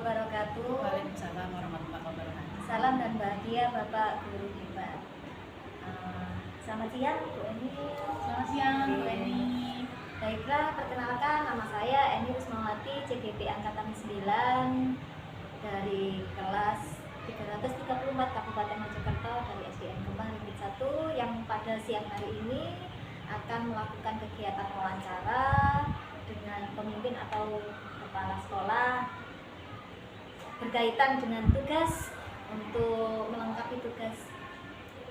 wabarakatuh. Waalaikumsalam warahmatullahi wabarakatuh. Salam dan bahagia Bapak Guru hebat. Selamat siang Bu Eni. Selamat siang Bu Eni. Baiklah, perkenalkan nama saya Eni Rusmawati, CGP Angkatan 9 dari kelas 334 Kabupaten Mojokerto dari SDN Kembang Ringgit 1 yang pada siang hari ini akan melakukan kegiatan wawancara dengan pemimpin atau kepala sekolah berkaitan dengan tugas untuk melengkapi tugas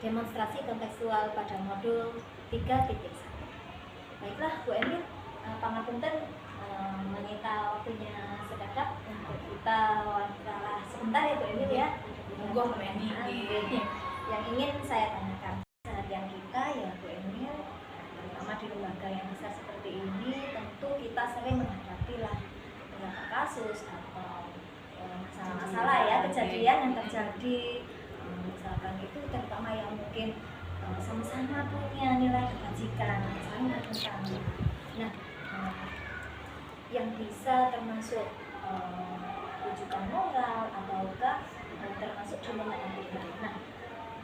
demonstrasi kontekstual pada modul 3.1. Baiklah Bu Eni, pangapunten menyita waktunya sekedap untuk kita wawancara sebentar ya Bu Eni ya. Monggo Bu Eni. Yang ingin saya tanyakan seharian kita ya Bu Eni, terutama di lembaga yang besar seperti ini, tentu kita sering menghadapi lah beberapa kasus atau masalah-masalah ya, kejadian yang terjadi, misalkan itu terutama yang mungkin sama-sama punya nilai kebajikan, saling bertentangan. Nah, yang bisa termasuk rujukan moral ataukah termasuk dilema etika. Nah,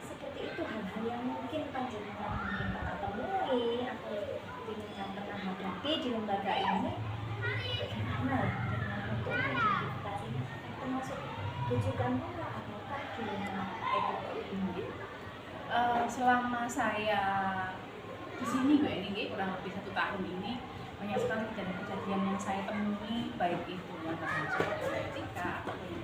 seperti itu hal-hal yang mungkin panjenengan mungkin pernah temui atau panjenengan pernah hadapi di lembaga ini, bagaimana dengan untuk mengidentifikasinya termasuk rujukan moral ataukah dilema etika ini? Selama saya di sini Bu Eni, kurang lebih 1 tahun ini, banyak sekali kejadian-kejadian yang saya temui, baik itu yang termasuk etika ataupun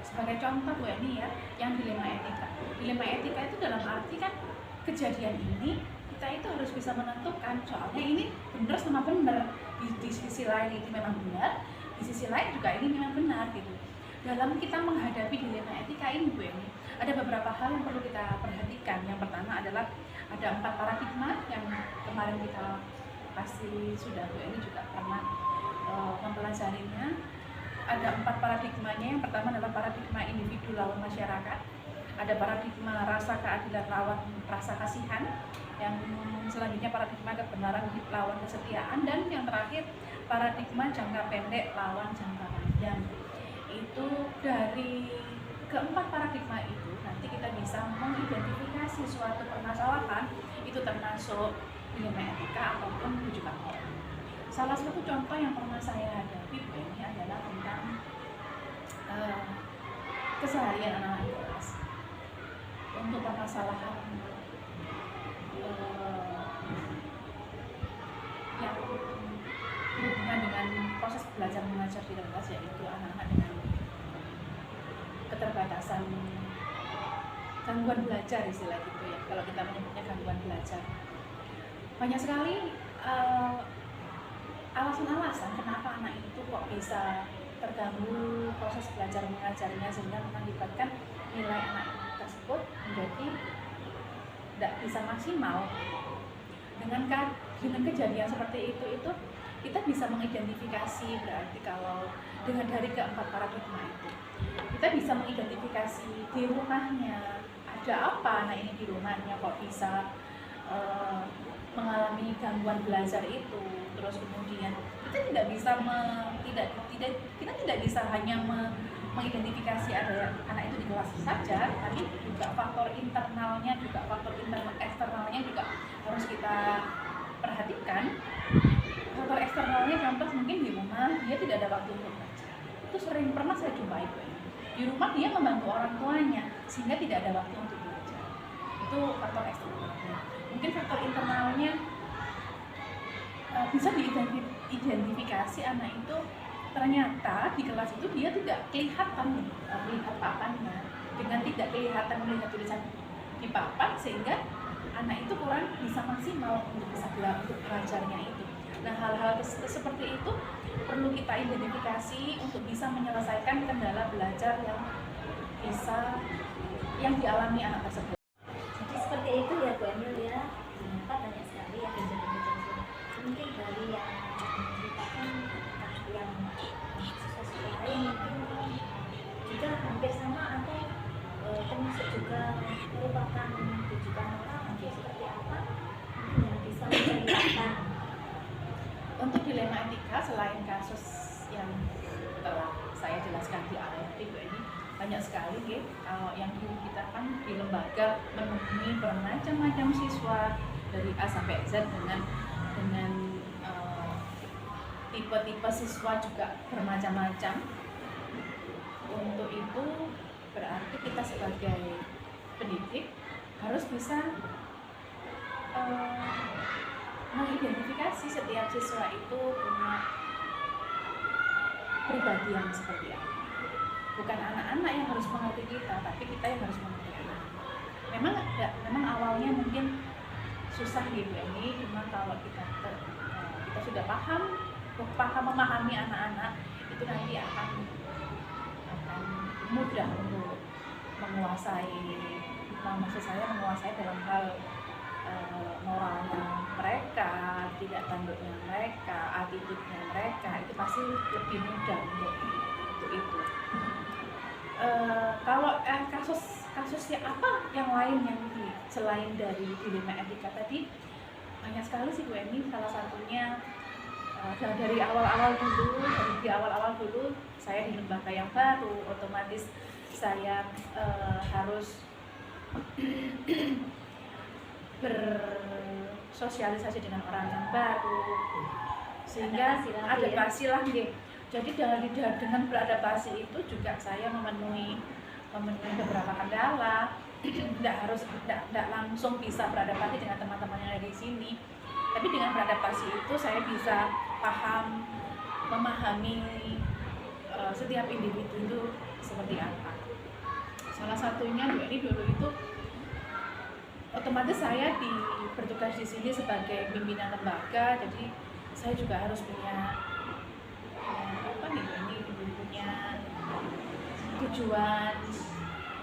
sebagai contoh Bu Eni ya, yang dilema etika. Dilema etika itu dalam arti kan kejadian ini kita itu harus bisa menentukan, soalnya ini benar sama benar, di sisi lain ini memang benar, di sisi lain juga ini memang benar gitu. Dalam kita menghadapi dilema etika ini Bu Eni, ada beberapa hal yang perlu kita perhatikan. Yang pertama adalah ada 4 paradigma yang kemarin kita pasti sudah Bu Eni juga pernah mempelajarinya. Ada 4 paradigmanya. Yang pertama adalah paradigma individu lawan masyarakat, ada paradigma rasa keadilan lawan rasa kasihan, yang selanjutnya paradigma kebenaran lawan kesetiaan, dan yang terakhir paradigma jangka pendek lawan jangka panjang. Itu dari keempat paradigma itu nanti kita bisa mengidentifikasi suatu permasalahan itu termasuk dilema etika ataupun rujukan moral. Salah satu contoh yang pernah saya hadapi Bu Eni adalah tentang keseharian anak-anak kelas untuk permasalahan yang berhubungan dengan proses belajar mengajar di kelas, yaitu anak-anak dengan keterbatasan gangguan belajar, istilah gitu ya, kalau kita menyebutnya gangguan belajar. Banyak sekali alasan-alasan kenapa anak itu kok bisa terganggu proses belajar mengajarnya, sehingga mengakibatkan nilai anak tersebut menjadi tidak bisa maksimal. Dengan kejadian seperti itu kita bisa mengidentifikasi, berarti kalau dengan dari keempat paradigma itu kita bisa mengidentifikasi di rumahnya ada apa anak ini, di rumahnya kok bisa mengalami gangguan belajar itu. Terus kemudian kita tidak bisa kita tidak bisa hanya mengidentifikasi ada anak itu di kelas saja, tapi juga faktor internalnya, juga faktor internal eksternalnya juga harus kita perhatikan. Faktor eksternalnya contoh mungkin di rumah dia tidak ada waktu untuk belajar. Itu sering pernah saya jumpai Bu Eni. Di rumah dia membantu orang tuanya sehingga tidak ada waktu untuk belajar. Itu faktor eksternalnya. Mungkin faktor internalnya bisa diidentifikasi anak itu ternyata di kelas itu dia tidak kelihatan melihat papannya, dengan tidak kelihatan melihat tulisan di papan, sehingga anak itu kurang bisa maksimal untuk bisa untuk belajarnya itu. Nah, hal-hal seperti itu perlu kita identifikasi untuk bisa menyelesaikan kendala belajar yang dialami anak tersebut. Jadi seperti itu ya Bu Emil ya. Ternyata banyak sekali ya kejadian-kejadian. Mungkin dari yang menceritakan yang siswa-siswa lain mungkin juga hampir sama atau termasuk juga merupakan rujukan moral atau seperti apa yang bisa menceritakan. Untuk dilema etika, selain kasus yang telah saya jelaskan di awal tadi ini banyak sekali ya, yang kita kan di lembaga menemui bermacam-macam siswa dari A sampai Z dengan tipe-tipe siswa juga bermacam-macam. Untuk itu berarti kita sebagai pendidik harus bisa mengidentifikasi setiap siswa itu punya pribadi yang seperti apa. Bukan anak-anak yang harus mengerti kita, tapi kita yang harus mengerti anak. Memang awalnya mungkin susah gitu ini, cuma kalau kita sudah paham memahami anak-anak, itu nanti akan mudah untuk menguasai dalam hal moralnya mereka, tidak tanduknya mereka, attitude-nya mereka, itu pasti lebih mudah untuk itu. Kalau kasus yang apa yang lain yang selain dari dilema etika tadi, banyak sekali sih Bu Eni. Salah satunya dari awal-awal dulu saya di lembaga yang baru, otomatis saya harus bersosialisasi dengan orang yang baru, sehingga adaptasi lah gitu. Jadi dengan beradaptasi itu juga saya memenuhi beberapa kendala. Tidak langsung bisa beradaptasi dengan teman-teman yang ada di sini, tapi dengan beradaptasi itu saya bisa memahami setiap individu itu seperti apa. Salah satunya dulu itu otomatis saya bertugas di sini sebagai pimpinan lembaga, jadi saya juga harus punya tujuan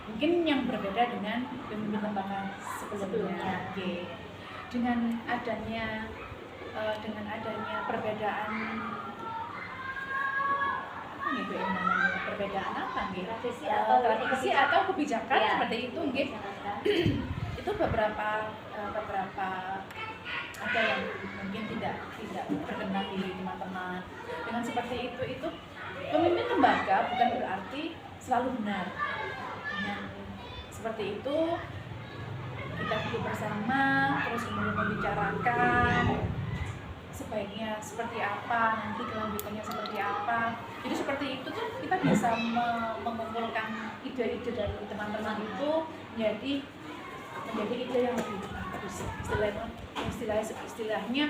mungkin yang berbeda dengan pemimpin lembaga sebelumnya. Dengan adanya perbedaan perbedaan apa tradisi atau kebijakan seperti itu itu beberapa ada yang mungkin tidak berkenan di teman-teman. Dengan seperti itu pemimpin lembaga bukan berarti selalu benar. Dengan seperti itu kita duduk bersama, terus kemudian membicarakan sebaiknya seperti apa, nanti kelanjutannya seperti apa. Jadi seperti itu tuh kita bisa mengumpulkan ide-ide dari teman-teman itu menjadi ide yang lebih bagus. Istilahnya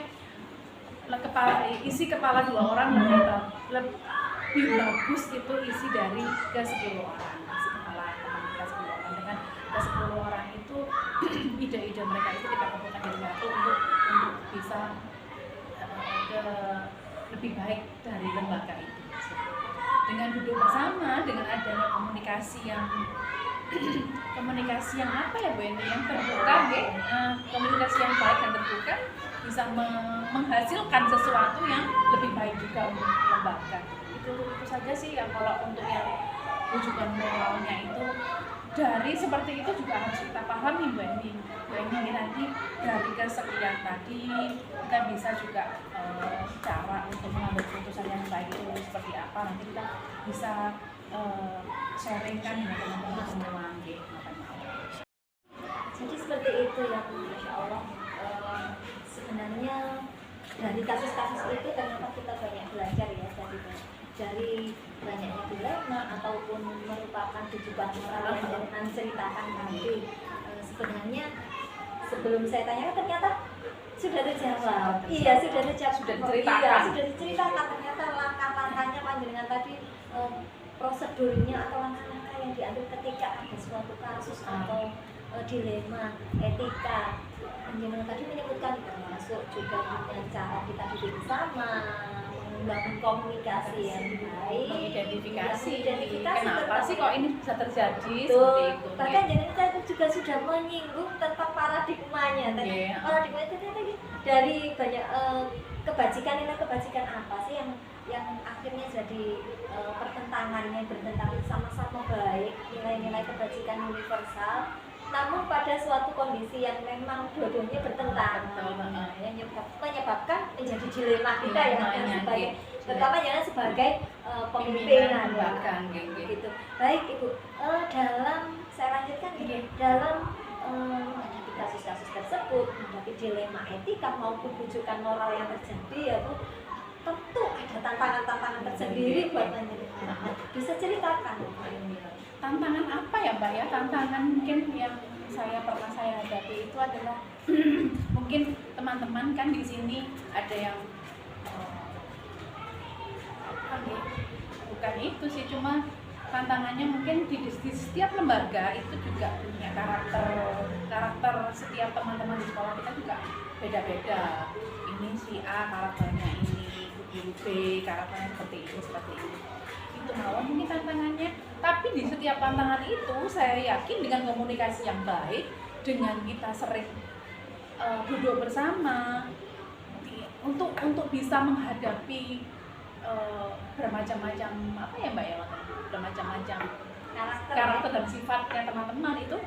isi kepala dua orang lebih bagus itu isi dari ke 10 orang. Isi kepala teman kita 10 orang, dengan ke 10 orang itu ide-ide mereka itu kita kumpulkan jadi satu untuk bisa lebih baik dari lembaga itu. Dengan duduk bersama, dengan adanya komunikasi yang apa ya Bu Eni, yang terbuka, komunikasi yang baik dan terbuka bisa menghasilkan sesuatu yang lebih baik juga untuk lembaga. Itu saja sih yang kalau untuk yang rujukan moralnya itu dari seperti itu juga harus kita pahami Bu Eni. Nanti dari kesekian tadi kita bisa juga cara untuk mengambil keputusan yang baik itu seperti apa, nanti kita bisa sharingkan dengan teman-teman semua. Jadi seperti itu ya, Masya Allah. Sebenarnya dari kasus-kasus itu ternyata kita banyak belajar ya, dari banyaknya dilema ataupun merupakan tujuan moral yang jangan ceritakan tadi. Sebenarnya sebelum saya tanyakan ternyata sudah terjawab. Iya, sudah terjawab. Sudah diceritakan ternyata langkah-langkahnya panjenengan tadi, prosedurnya atau langkah-langkah yang diambil ketika ada suatu kasus atau dilema etika. Panjenengan tadi menyebutkan termasuk juga dengan cara kita duduk bersama, membangun komunikasi yang baik, identifikasi kenapa sih kok ini bisa terjadi seperti itu. Bahkan jenengan tadi juga sudah menyinggung tentang paradigmanya tadi. Paradigma itu tadi dari banyak nilai kebajikan apa sih yang akhirnya jadi pertentangannya, bertentangan, sama-sama baik, nilai-nilai kebajikan universal, namun pada suatu kondisi yang memang dua-duanya bertentangan, yang menyebabkan menjadi dilema kita ya sebagai terutama jangan sebagai pemimpinan lembaga gitu. Baik Ibu, dalam saya lanjutkan ini dalam menghadapi kasus-kasus tersebut, menghadapi dilema etika maupun rujukan moral yang terjadi ya Bu, tentu ada tantangan-tantangan tersendiri buat penyelenggara. Bisa ceritakan tantangan apa ya Mbak ya? Tantangan mungkin yang saya hadapi itu adalah mungkin teman-teman kan di sini ada yang bukan itu sih, cuma tantangannya mungkin di setiap lembaga itu juga punya karakter setiap teman-teman di sekolah kita juga beda-beda. Ini si A karakternya ini, guru B karakternya seperti ini. Itu malah mungkin tantangannya. Tapi di setiap tantangan itu saya yakin dengan komunikasi yang baik, dengan kita sering duduk bersama untuk bisa menghadapi bermacam-macam apa ya Mbak ya, bermacam-macam karakter dan sifatnya teman-teman itu,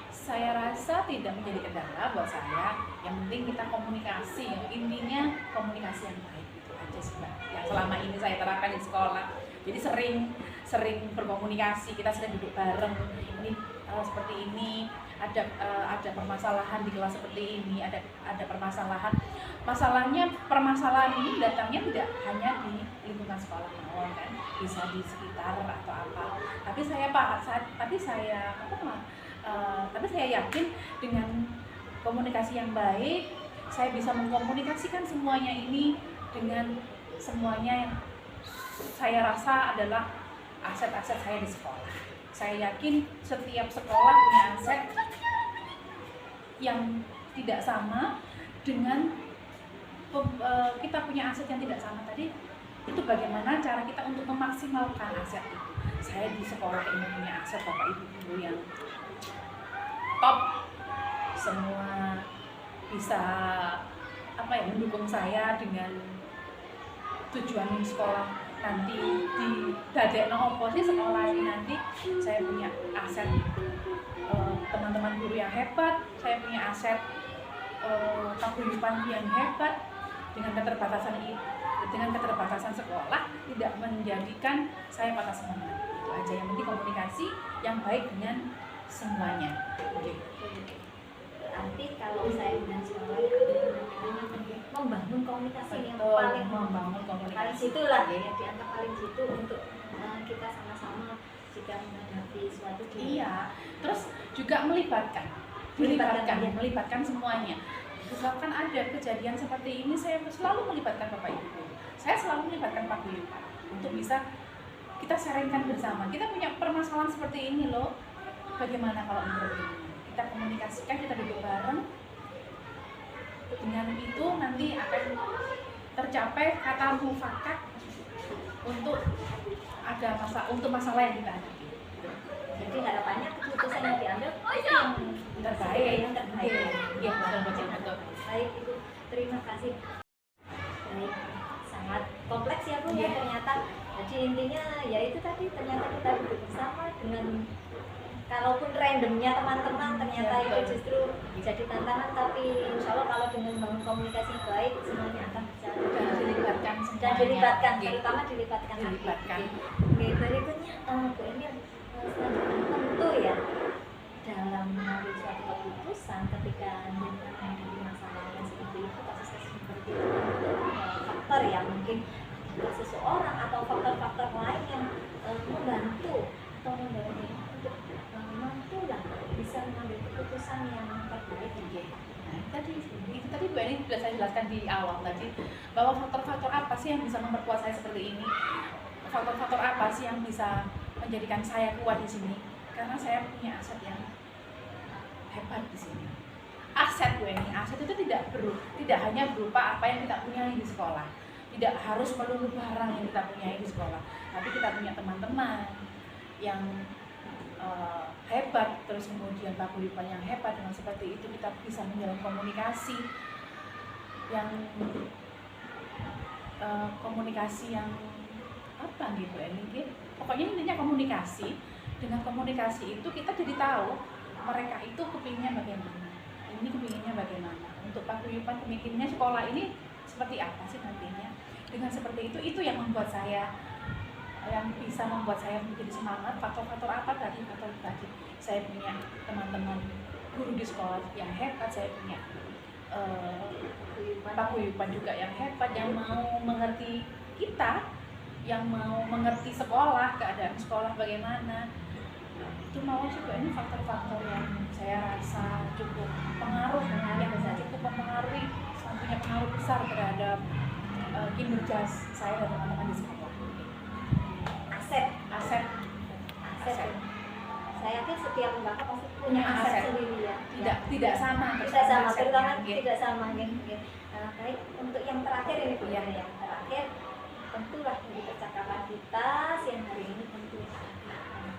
saya rasa tidak menjadi kendala buat saya. Yang penting kita komunikasi, intinya komunikasi yang baik, itu aja sih Mbak yang selama ini saya terapkan di sekolah. Jadi sering berkomunikasi, kita sering duduk bareng, ini seperti ini, ada permasalahan di kelas seperti ini, ada permasalahan ini datangnya tidak hanya di lingkungan sekolah mawon kan, bisa di sekitar atau apa. Tapi saya yakin dengan komunikasi yang baik, saya bisa mengkomunikasikan semuanya ini dengan semuanya yang saya rasa adalah aset-aset saya di sekolah. Saya yakin setiap sekolah punya aset yang tidak sama dengan kita punya aset yang tidak sama tadi. Itu bagaimana cara kita untuk memaksimalkan aset itu. Saya di sekolah ini punya aset Bapak Ibu guru yang top, semua bisa mendukung saya dengan tujuan sekolah nanti di dadekno opo sih sekolah ini nanti. Saya punya aset teman-teman guru yang hebat, saya punya aset paguyuban yang hebat. Dengan keterbatasan sekolah tidak menjadikan saya patah semangat. Itu aja, yang penting komunikasi yang baik dengan semuanya. Berarti kalau saya dengan sekolah membangun komunikasi yang paling membangun komunikasi paling situ lah ya, dianggap paling situ untuk kita sama-sama jika menghadapi suatu Iya, terus juga melibatkan semuanya. Misalkan ada kejadian seperti ini, saya selalu melibatkan Bapak Ibu. Saya selalu melibatkan Pak Guru untuk bisa kita sharingkan bersama. Kita punya permasalahan seperti ini loh. Bagaimana kalau menurut ini? Kita komunikasikan, kita duduk bareng. Dengan itu nanti akan tercapai kata mufakat untuk masalah yang kita hadapi. Jadi harapannya keputusan yang diambil yang terbaik. Iya, betul. Baik Ibu, terima kasih. Baik, sangat kompleks ya Bu ya ternyata. Jadi intinya ya itu tadi, ternyata kita duduk bersama dengan kalaupun randomnya teman-teman ternyata itu justru jadi tantangan, tapi insya Allah kalau dengan membangun komunikasi yang baik semuanya akan berjalan dan dilibatkan, terutama dilibatkan. Oke, berikutnya Bu Emil, selanjutnya tentu ya dalam mengambil suatu keputusan ketika menghadapi masalah yang seperti itu, kasus-kasus seperti itu, faktor yang mungkin seseorang atau faktor-faktor lain yang membantu atau mendorong untuk mampulah bisa mengambil keputusan yang terbaik. Tadi Bu Eni sudah saya jelaskan di awal tadi bahwa faktor-faktor apa sih yang bisa memperkuat saya seperti ini, faktor-faktor apa sih yang bisa menjadikan saya kuat di sini, karena saya punya aset yang hebat di sini. Aset Bu Eni, aset itu tidak hanya berupa apa yang kita punya di sekolah, tidak harus melulu barang yang kita punya di sekolah, tapi kita punya teman-teman yang hebat, terus kemudian paguyuban yang hebat. Dengan seperti itu kita bisa menjalin komunikasi yang apa gitu ini. Pokoknya intinya komunikasi. Dengan komunikasi itu kita jadi tahu mereka itu kepinginnya bagaimana, ini kepinginnya bagaimana. Untuk paguyuban pemikirannya sekolah ini seperti apa sih nantinya. Dengan seperti itu yang membuat saya, yang bisa membuat saya menjadi semangat. Faktor-faktor apa tadi? Faktor tadi saya punya teman-teman guru di sekolah yang hebat, saya punya paguyuban juga yang hebat, yang mau mengerti kita, yang mau mengerti sekolah, keadaan sekolah bagaimana. Itu mau juga, ini faktor-faktor yang saya rasa cukup pengaruh, yang cukup mempengaruhi, punya pengaruh besar terhadap kinerja saya dan teman-teman di sekolah. Aset. Saya yakin setiap lembaga pasti punya aset sendiri ya. Tidak sama, terutama tidak sama gitu. Baik, untuk yang terakhir ini Bu ya, yang terakhir tentulah dari percakapan kita siang hari ini tentu pelajaran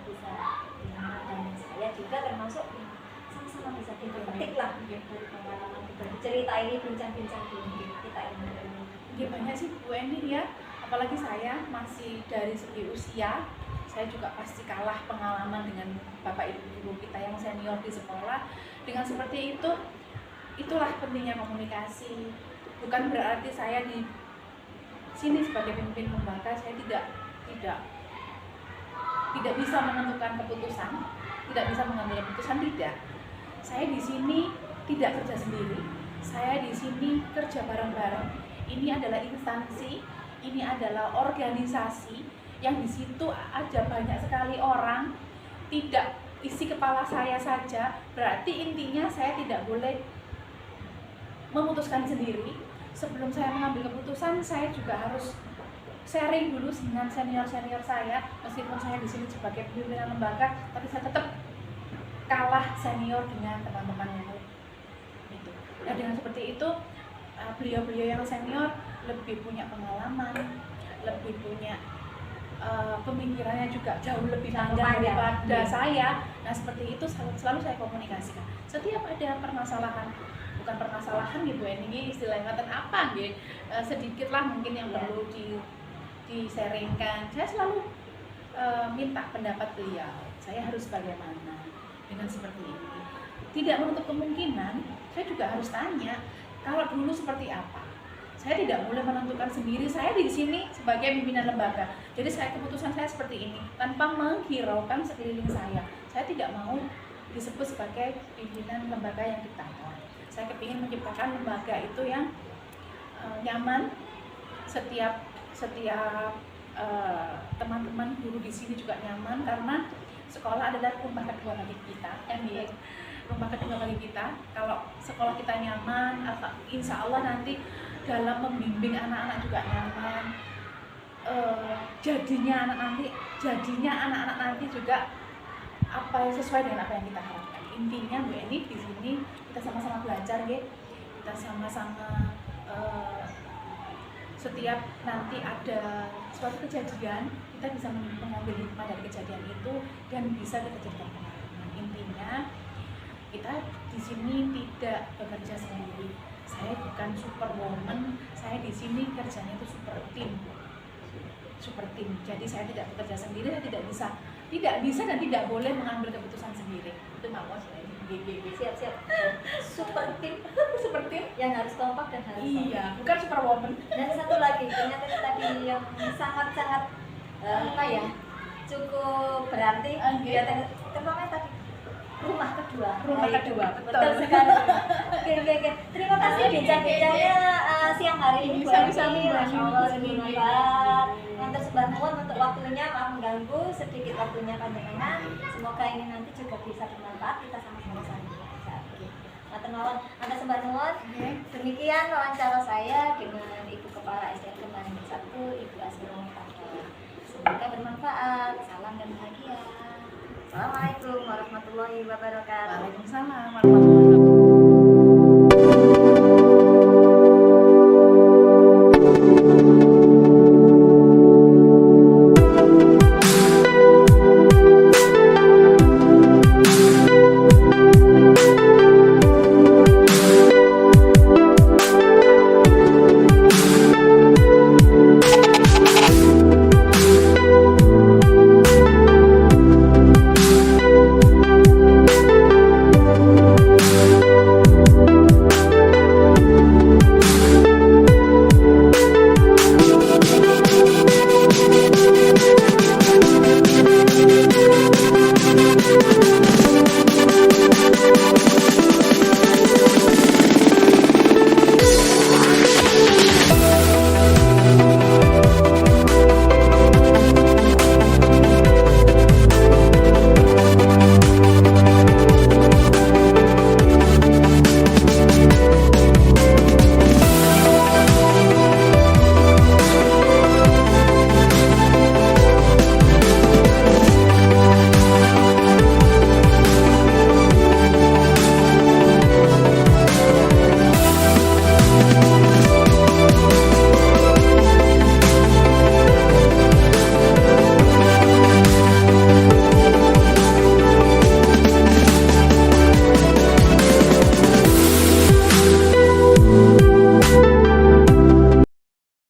bisa diambil, dan saya juga termasuk sama-sama bisa dipetik lah dari pengalaman kita, cerita ini, bincang-bincang kita ini. Ya banyak sih Bu Eni ya, apalagi saya masih dari segi usia, saya juga pasti kalah pengalaman dengan bapak ibu guru kita yang senior di sekolah. Dengan seperti itu, itulah pentingnya komunikasi. Bukan berarti saya di sini sebagai pemimpin lembaga saya tidak bisa menentukan keputusan, tidak bisa mengambil keputusan, tidak. Saya di sini tidak kerja sendiri, saya di sini kerja bareng-bareng. Ini adalah instansi, ini adalah organisasi yang di situ ada banyak sekali orang, tidak isi kepala saya saja. Berarti intinya saya tidak boleh memutuskan sendiri. Sebelum saya mengambil keputusan, saya juga harus sharing dulu dengan senior-senior saya. Meskipun saya di sini sebagai pimpinan lembaga, tapi saya tetap kalah senior dengan teman-teman yang itu. Nah, dengan seperti itu, beliau-beliau yang senior lebih punya pengalaman, lebih punya pemikirannya juga jauh lebih panjang daripada saya. Nah, seperti itu selalu saya komunikasikan. Setiap ada permasalahan, bukan permasalahan gitu ini istilahnya apa gitu, sedikit lah mungkin yang perlu di-sharingkan, saya selalu minta pendapat beliau, saya harus bagaimana dengan seperti ini. Tidak menutup kemungkinan saya juga harus tanya, kalau dulu seperti apa. Saya tidak boleh menentukan sendiri. Saya di sini sebagai pimpinan lembaga. Jadi keputusan saya seperti ini tanpa menghiraukan sekeliling saya. Saya tidak mau disebut sebagai pimpinan lembaga yang diktator. Saya kepingin menciptakan lembaga itu yang nyaman. Setiap teman-teman guru di sini juga nyaman, karena sekolah adalah rumah kedua bagi kita. Rumah kedua bagi kita. Kalau sekolah kita nyaman, insya Allah nanti dalam membimbing anak-anak juga nyaman. Jadinya anak-anak nanti juga sesuai dengan apa yang kita harapkan. Intinya Bu Eni di sini kita sama-sama belajar ya. Kita sama-sama setiap nanti ada suatu kejadian, kita bisa mengambil hikmah dari kejadian itu dan bisa kita jadikan pengalaman. Intinya kita di sini tidak bekerja sendiri. Saya bukan superwoman, saya di sini kerjanya itu super tim. Jadi saya tidak bekerja sendiri, saya tidak bisa dan tidak boleh mengambil keputusan sendiri. Itu mau saya. Siap. Super tim yang harus kompak dan harus iya, bukan superwoman. Dan satu lagi, ternyata tadi yang sangat-sangat cukup berarti. Terutama tadi rumah kedua, betul sekali. Oke. Terima kasih bincang-bincangnya siang hari ini Bu Eni. Masya Allah, bermanfaat. Yang tersebut untuk waktunya, maaf mengganggu sedikit waktunya panjenengan. Semoga ini nanti juga bisa bermanfaat, kita sama-sama saling belajar. Anda sembah nuwun. Demikian wawancara saya dengan Ibu Kepala SDN Kemarin 1, Ibu Asmina Mustafa. Semoga bermanfaat. Salam dan bahagia. Assalamualaikum warahmatullahi wabarakatuh. Waalaikumsalam warahmatullahi wabarakatuh.